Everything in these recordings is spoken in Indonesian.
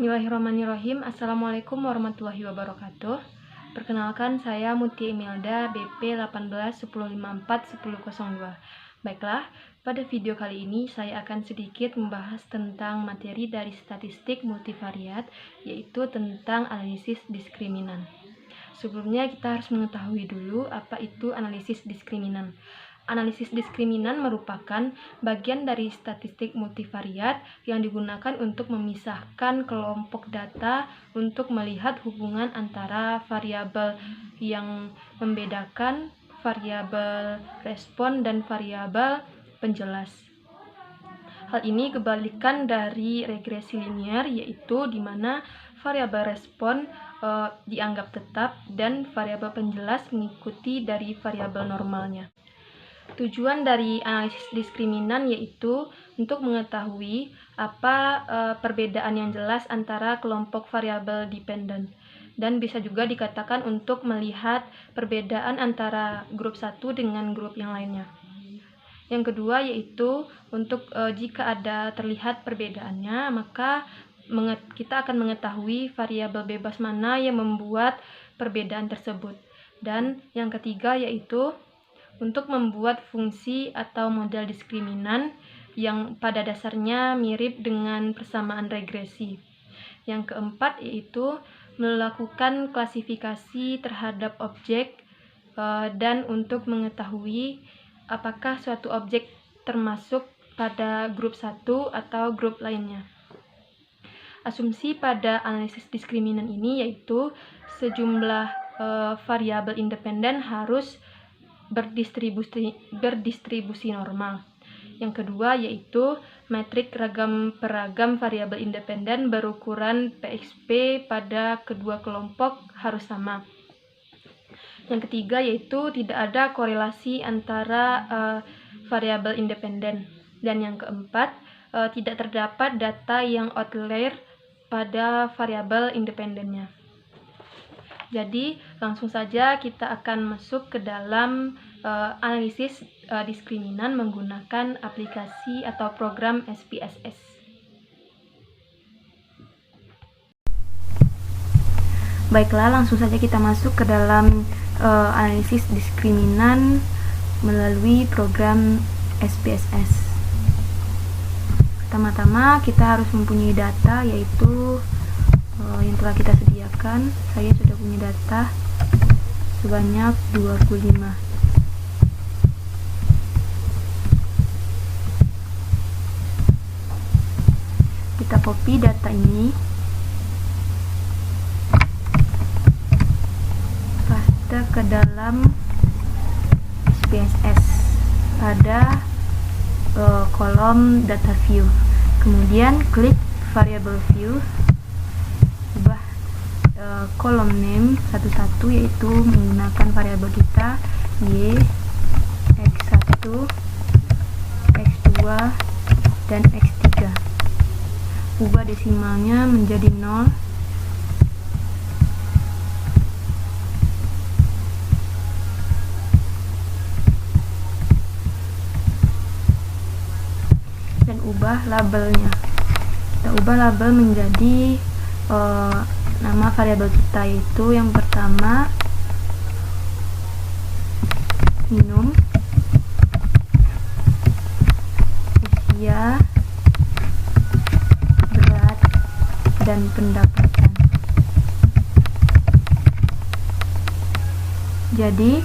Bismillahirrahmanirrahim. Assalamualaikum warahmatullahi wabarakatuh. Perkenalkan, saya Mutia Imelda, BP 1810541002. Baiklah, pada video kali ini saya akan sedikit membahas tentang materi dari statistik multivariat, yaitu tentang analisis diskriminan. Sebelumnya kita harus mengetahui dulu apa itu analisis diskriminan. Analisis diskriminan merupakan bagian dari statistik multivariat yang digunakan untuk memisahkan kelompok data untuk melihat hubungan antara variabel yang membedakan, variabel respon, dan variabel penjelas. Hal ini kebalikan dari regresi linear, yaitu di mana variabel respon dianggap tetap dan variabel penjelas mengikuti dari variabel normalnya. Tujuan dari analisis diskriminan yaitu untuk mengetahui apa perbedaan yang jelas antara kelompok variabel dependen, dan bisa juga dikatakan untuk melihat perbedaan antara grup satu dengan grup yang lainnya. Yang kedua yaitu untuk jika ada terlihat perbedaannya, maka kita akan mengetahui variabel bebas mana yang membuat perbedaan tersebut. Dan yang ketiga yaitu untuk membuat fungsi atau model diskriminan yang pada dasarnya mirip dengan persamaan regresi. Yang keempat yaitu melakukan klasifikasi terhadap objek dan untuk mengetahui apakah suatu objek termasuk pada grup satu atau grup lainnya. Asumsi pada analisis diskriminan ini yaitu sejumlah variabel independen harus berdistribusi normal. Yang kedua yaitu metrik peragam variabel independen berukuran PXP pada kedua kelompok harus sama. Yang ketiga yaitu tidak ada korelasi antara variabel independen. Dan yang keempat, tidak terdapat data yang outlier pada variabel independennya. Jadi langsung saja kita akan masuk ke dalam analisis diskriminan menggunakan aplikasi atau program SPSS. Baiklah, langsung saja kita masuk ke dalam analisis diskriminan melalui program SPSS. Pertama-tama kita harus mempunyai data, yaitu yang telah kita sediakan. Saya sudah punya data sebanyak 25. Kita copy data ini, paste ke dalam SPSS pada kolom data view. Kemudian klik variable view, ubah kolom name satu-satu, yaitu menggunakan variabel kita y, x1, x2, dan x3. Ubah desimalnya menjadi 0. Dan ubah labelnya. Kita ubah label menjadi nama variabel kita, yaitu yang pertama minum, usia, berat, dan pendapatan. Jadi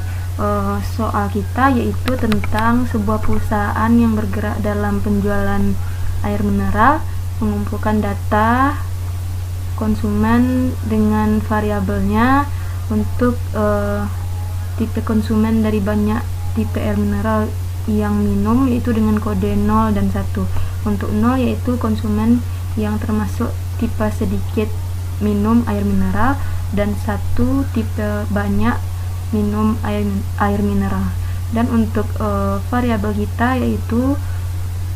soal kita yaitu tentang sebuah perusahaan yang bergerak dalam penjualan air mineral mengumpulkan data konsumen dengan variabelnya untuk tipe konsumen dari banyak tipe air mineral yang minum, yaitu dengan kode 0 dan 1. Untuk 0 yaitu konsumen yang termasuk tipe sedikit minum air mineral, dan 1 tipe banyak minum air mineral. Dan untuk variabel kita yaitu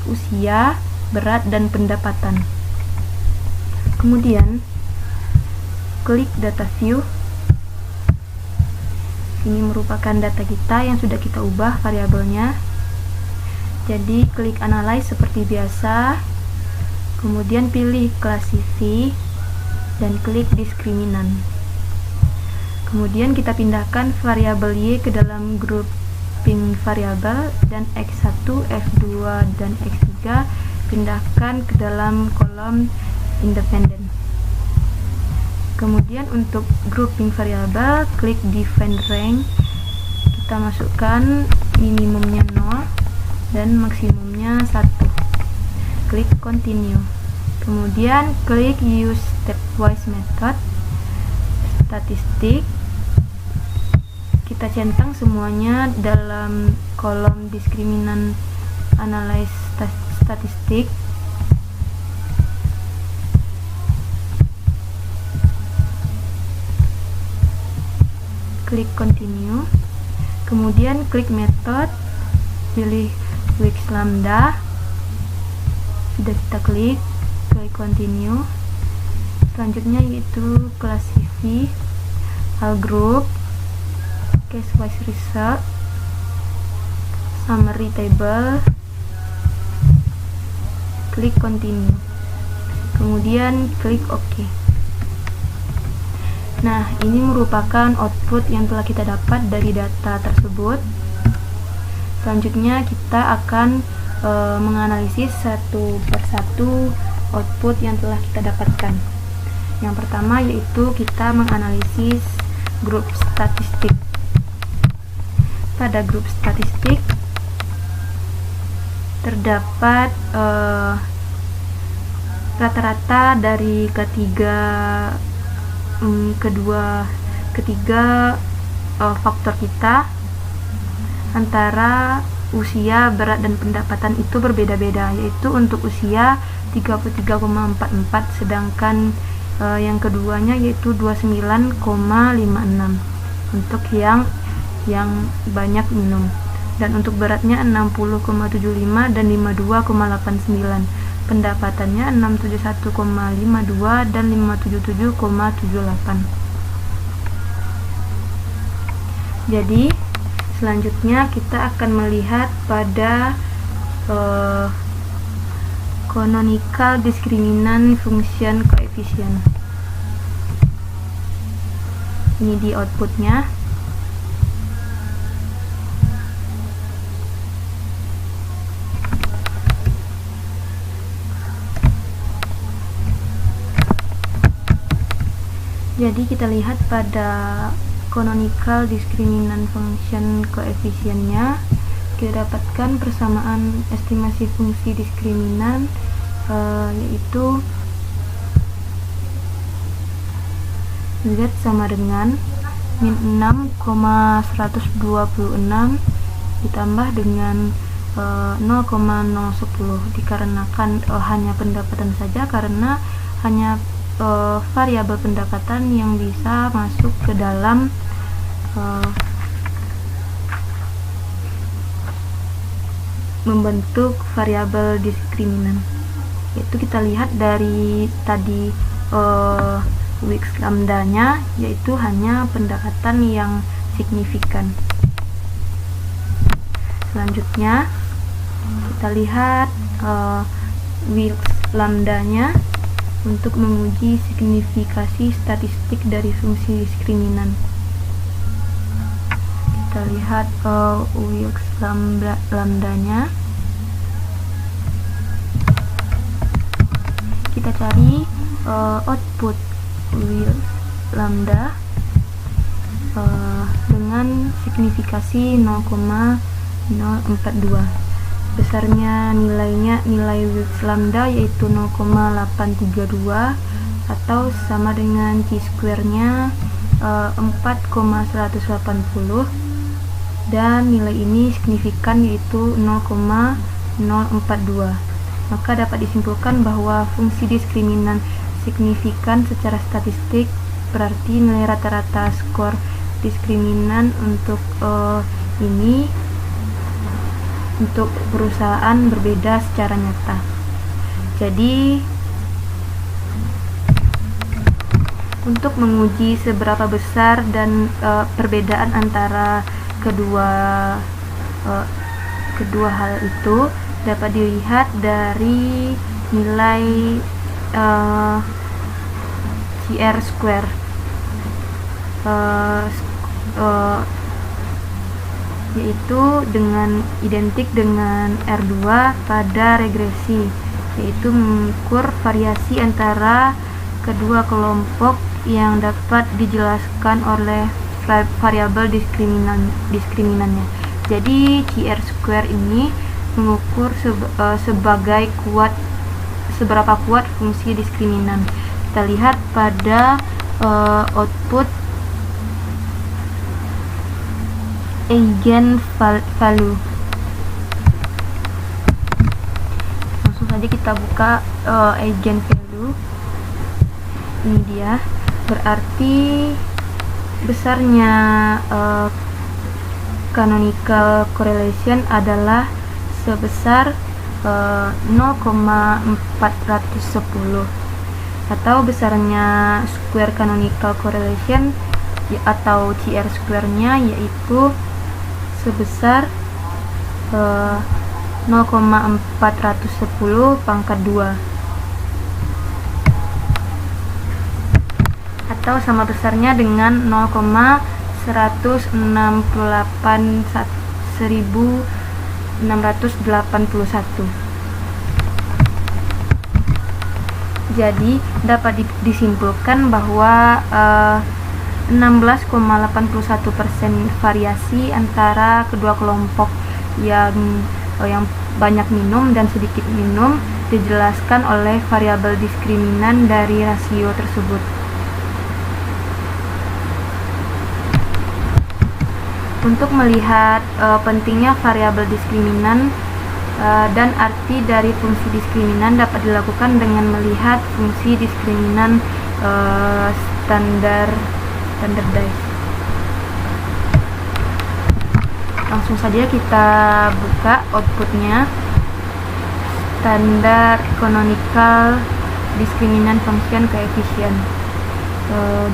usia, berat, dan pendapatan. Kemudian klik data view. Ini merupakan data kita yang sudah kita ubah variabelnya. Jadi klik analyze seperti biasa, kemudian pilih classify, dan klik diskriminan. Kemudian kita pindahkan variabel Y ke dalam grouping variabel, dan X1, F2, dan X3 pindahkan ke dalam kolom independen. Kemudian untuk grouping variabel, klik define range, kita masukkan minimumnya 0 dan maksimumnya 1. Klik continue. Kemudian klik use stepwise method, statistik. Kita centang semuanya dalam kolom diskriminan analyze statistik. Klik continue. Kemudian klik method, pilih Wix lambda. Sudah kita klik continue. Selanjutnya yaitu classify, all group, case wise result, summary table. Klik continue. Kemudian klik OK. Nah, ini merupakan output yang telah kita dapat dari data tersebut. Selanjutnya kita akan menganalisis satu persatu output yang telah kita dapatkan. Yang pertama yaitu kita menganalisis grup statistik. Pada grup statistik terdapat rata-rata dari ketiga faktor kita. Antara usia, berat, dan pendapatan itu berbeda-beda, yaitu untuk usia 33,44, sedangkan yang keduanya yaitu 29,56 untuk yang banyak minum, dan untuk beratnya 60,75 dan 52,89, pendapatannya 671,52 dan 577,78. Jadi selanjutnya kita akan melihat pada canonical discriminant function coefficient. Ini di outputnya. Jadi kita lihat pada canonical discriminant function koefisiennya, kita dapatkan persamaan estimasi fungsi diskriminan yaitu Z sama dengan min 6,126 ditambah dengan 0,010, dikarenakan hanya pendapatan saja, karena hanya variabel pendapatan yang bisa masuk ke dalam membentuk variabel diskriminan. Itu kita lihat dari tadi Wix lambdanya, yaitu hanya pendapatan yang signifikan. Selanjutnya kita lihat Wix lambdanya untuk menguji signifikasi statistik dari fungsi diskriminan. Kita lihat Wix lambdanya. Kita cari output Wix lambda dengan signifikasi 0,042. Besarnya nilai Wix lambda yaitu 0,832 atau sama dengan chi-square-nya 4,180, dan nilai ini signifikan yaitu 0,042. Maka dapat disimpulkan bahwa fungsi diskriminan signifikan secara statistik, berarti nilai rata-rata skor diskriminan untuk ini untuk perusahaan berbeda secara nyata. Jadi untuk menguji seberapa besar dan perbedaan antara kedua hal itu dapat CR square, yaitu identik dengan R2 pada regresi, yaitu mengukur variasi antara kedua kelompok yang dapat dijelaskan oleh variabel diskriminannya. Jadi CR square ini mengukur seberapa kuat fungsi diskriminan. Kita lihat pada output eigen value. Langsung saja kita buka eigen value. Ini dia, berarti besarnya canonical correlation adalah sebesar 0,410, atau besarnya square canonical correlation atau CR square-nya yaitu sebesar 0,410 pangkat 2, atau sama besarnya dengan 0,168.1681. Jadi dapat disimpulkan bahwa 16,81% variasi antara kedua kelompok yang banyak minum dan sedikit minum dijelaskan oleh variabel diskriminan dari rasio tersebut. Untuk melihat pentingnya variabel diskriminan dan arti dari fungsi diskriminan dapat dilakukan dengan melihat fungsi diskriminan standardized. Langsung saja kita buka outputnya, standar canonical discriminant function coefficient.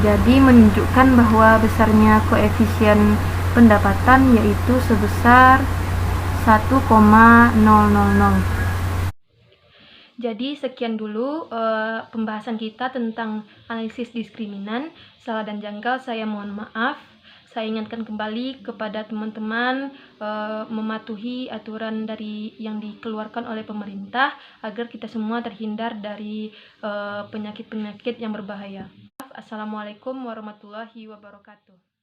Jadi menunjukkan bahwa besarnya koefisien pendapatan yaitu sebesar 1,000. Jadi sekian dulu pembahasan kita tentang analisis diskriminan. Salah dan janggal saya mohon maaf. Saya ingatkan kembali kepada teman-teman mematuhi aturan yang dikeluarkan oleh pemerintah agar kita semua terhindar dari penyakit-penyakit yang berbahaya. Assalamualaikum warahmatullahi wabarakatuh.